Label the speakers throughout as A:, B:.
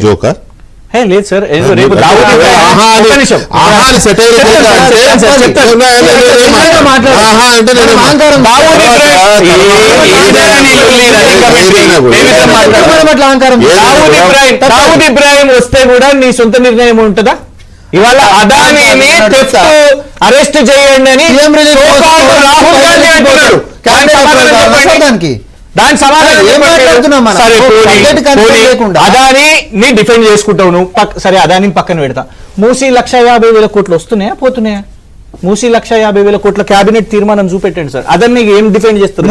A: జోకా?
B: లేదు సార్,
A: రేపు
B: దావూద్ ఇబ్రాహిం వస్తే కూడా నీ సొంత నిర్ణయం ఉంటుందా? ఇవాళ అదానీని అరెస్ట్ చేయండి అని రాహుల్ గాంధీ అంటున్నారు. దాని సమాధానం అదాని డిఫెండ్ చేసుకుంటావు నువ్వు. సరే అదానిని పక్కన పెడతా. మూసీ 1,50,000 కోట్లు వస్తున్నాయా పోతున్నాయా? మూసీ 1,50,000 కోట్ల క్యాబినెట్ తీర్మానం చూపెట్టండి సార్. అదాన్ని ఏం డిఫెండ్ చేస్తారు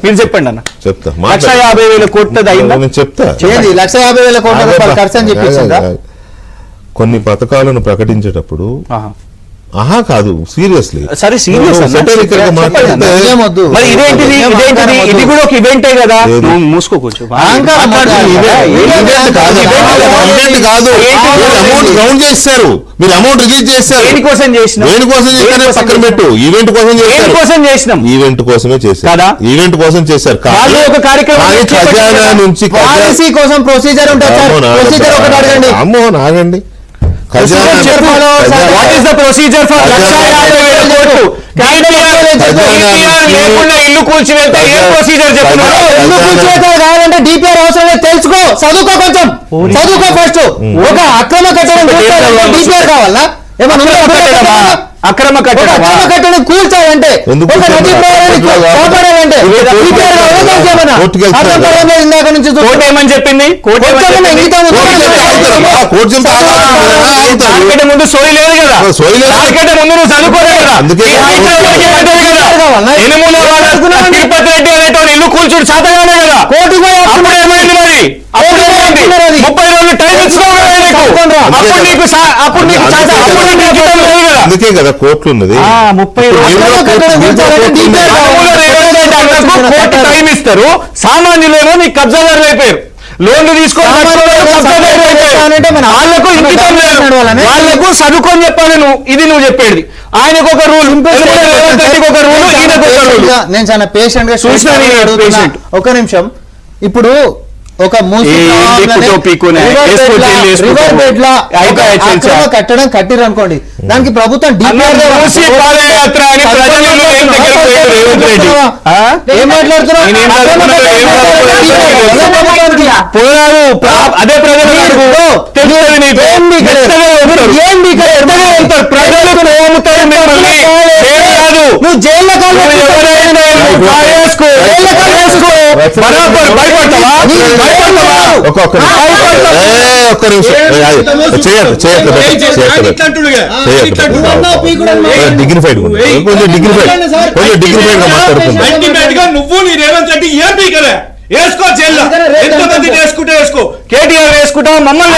B: మీరు చెప్పండి అన్న. 1,50,000 కోట్లది అయిందా?
A: చెప్తా.
C: 1,50,000 కోట్ల ఖర్చు అని చెప్పేసిందా?
A: కొన్ని పథకాలను ప్రకటించేటప్పుడు కాదు, సీరియస్లీ
B: సరే సీరియస్ మరి ఇదేంటిది? ఇది కూడా ఒక ఈవెంటే కదా. మూసుకోవచ్చు
A: కాదు. అమౌంట్ చేస్తారు, మీరు అమౌంట్ రిలీజ్ చేస్తారు.
B: దేనికోసం చేసినాం?
A: పక్కన పెట్టు. ఈవెంట్ కోసం చేసినాం. ఈవెంట్ కోసమే చేస్తారు. ఈవెంట్ కోసం చేశారు.
B: ఒక కార్యక్రమం
A: ఖజానా నుంచి
C: పాలసీ కోసం ప్రొసీజర్ ఉంటుంది.
A: అమ్మో ఆగండి.
B: What is the procedure for 1,50,000 కోట్లు? ఇల్లు కూల్చివేస్తే ఏ ప్రొసీజర్ చెప్తున్నారు?
C: ఇల్లు కూల్చివేత కావాలంటే డిపిఆర్ అవసరం లేదు, తెలుసుకో, చదువుకో, కొంచెం చదువుకో. ఫస్ట్ ఒక అక్రమ కట్టడం డిపిఆర్ కావాలా?
B: అక్రమ
C: కట్టడం కూల్చాలంటే కాపాడాలంటే ఇందాక నుంచి
B: కోర్టు ఏమని చెప్పింది? ముందు సోయి లేదు కదా, ముందు నువ్వు చదువుకోలేదు కదా. తిరుపతి రెడ్డి అనేటువంటి ఇల్లు కూల్చుడు చేతగానే కదా. కోర్టు అప్పుడు ఏమైంది మరి? అప్పుడు 30 రోజులు టైం ఇచ్చుకోవాలి.
A: అందుకే కదా కోర్టు ఉన్నది.
B: 30 కోర్టు టైం ఇస్తారు. సామాన్యులేమో నీకు కబ్జాదారులు అయిపోయారు. లోన్లు తీసుకోవాలంటే వాళ్ళకు ఇంకితం లేదు, వాళ్ళకు చదువుకొని చెప్పాలి. ఇది నువ్వు చెప్పేది. ఆయనకు ఒక రూల్, ఒక రూల్, ఈయనకు ఒక రూల్.
C: నేను చాలా పేషెంట్ గా చూసిన. ఒక నిమిషం. ఇప్పుడు ఒక కట్టడం కట్టిరు అనుకోండి, దానికి ప్రభుత్వం ఏం మాట్లాడుతున్నారు?
B: అదే
C: నువ్వు జైల్లో
A: డిగ్నిఫైడ్ గా మాట్లాడుతున్నా.
D: నువ్వు నీ రేవంత్ రెడ్డి ఏం పీకలే వేసుకో. జైల్లో ఎంతమంది వేసుకుంటే వేసుకో.
B: కేటీఆర్ వేసుకుంటా, మమ్మల్ని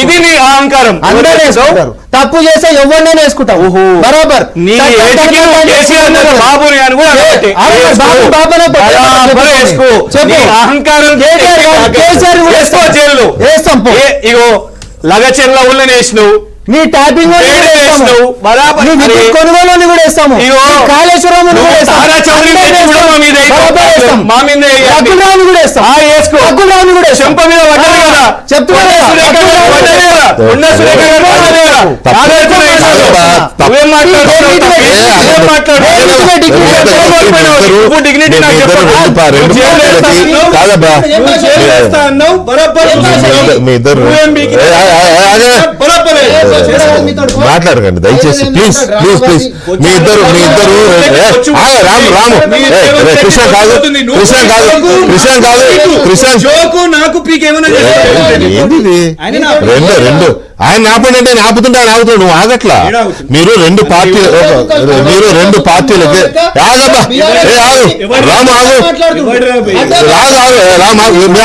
B: ఇది నీ అహంకారం.
C: అందరూ వేసుకుంటారు. తప్పు చేస్తే ఎవరినైనా వేసుకుంటావు. బరాబర్.
B: అహంకారం వేసుకో. జైల్లో వేస్తాం. ఇగో లగచెర్ల ఊళ్ళని వేసినావు,
C: నీ ట్యాపింగ్ కొనుగోలు కూడా వేస్తాము. కాళేశ్వరం కూడా వేస్తాం.
B: చెంప మీద పడ్డది కదా చెప్తున్నా.
A: మాట్లాడకండి దయచేసి, ప్లీజ్ ప్లీజ్ ప్లీజ్. మీ ఇద్దరు రాము కృష్ణ కాదు రెండు ఆయన ఆపండి అంటే ఆపుతుంటే ఆయన ఆగుతాడు. నువ్వు ఆగట్లా. మీరు రెండు పార్టీలకి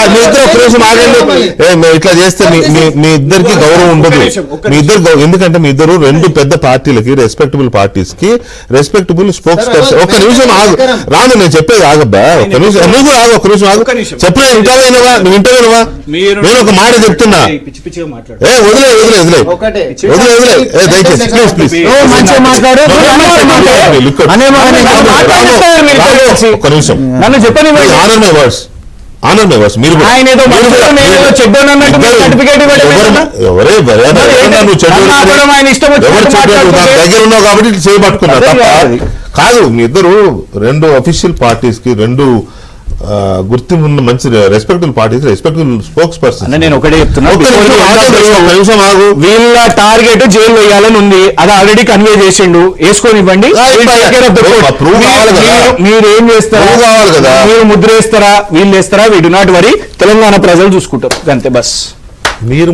A: మీ ఇద్దరు ఒక నిమిషం ఆగండి. ఇట్లా చేస్తే మీ ఇద్దరికి గౌరవం ఉండదు. మీ ఇద్దరు ఎందుకంటే మీ ఇద్దరు రెండు పెద్ద పార్టీలకి, రెస్పెక్టబుల్ పార్టీస్ కి రెస్పెక్టబుల్ స్పోక్స్ పర్సన్. ఒక్క నిమిషం ఆగు రాము, నేను చెప్పేది ఆగబ్బా. ఒక్క నిమిషం నువ్వు కూడా ఆగు, ఒక్క నిమిషం ఆగు. చెప్పలేదు ఇంటర్వ్యూనవా, నువ్వు ఇంటర్వ్యూనవా? నేను ఒక మాట చెప్తున్నా. వదిలే
C: ఒకటే.
A: దయచేసి ప్లీజ్
C: ఓ, మంచిగా మాట్లాడు.
A: ఒక్క నిమిషం
B: నన్ను చెప్పని
A: ఆనర్ మై వర్డ్స్ మీరు కూడా.
B: ఆయన ఏదో మంచోడు, నేను ఏదో చెడ్డోడు అన్నట్టు మీరు సర్టిఫికేట్ ఇవ్వడం ఏంటన్నా?
A: ఎవరే నువ్వు చెడ్డోడు
B: మాట్లాడడం ఆయన ఇష్టం వచ్చినట్టు
A: ఎవరు చెడ్డోడు నా
B: మాట్లాడుతుంటే
A: దగ్గర ఉన్నావు కాబట్టి ఇట్లా చేయబట్టుకున్నా
B: అదే
A: తప్ప
B: కాదు.
A: కాదు. మీ ఇద్దరు రెండు అఫీషియల్ పార్టీస్ కి రెండు గుర్తింపు ఉన్న మంచి respectable parties respectable spokes person.
B: అన్న నేను ఒకటే చెప్తున్నా,
A: నిమిషం ఆగు.
B: వీళ్ళ టార్గెట్ జైలు వేయాలని ఉంది, అది ఆల్రెడీ కన్వే చేసిండు, వేసుకొని ఇవ్వండి.
A: Proof కావాలి కదా.
B: మీరేం చేస్తారా,
A: Proof కావాలి కదా.
B: మీరు ముద్ర వేస్తారా, వీళ్ళు వేస్తారా, we do not worry, Telangana ప్రజలు చూసుకుంటారు అంతే బస్.
A: మీరు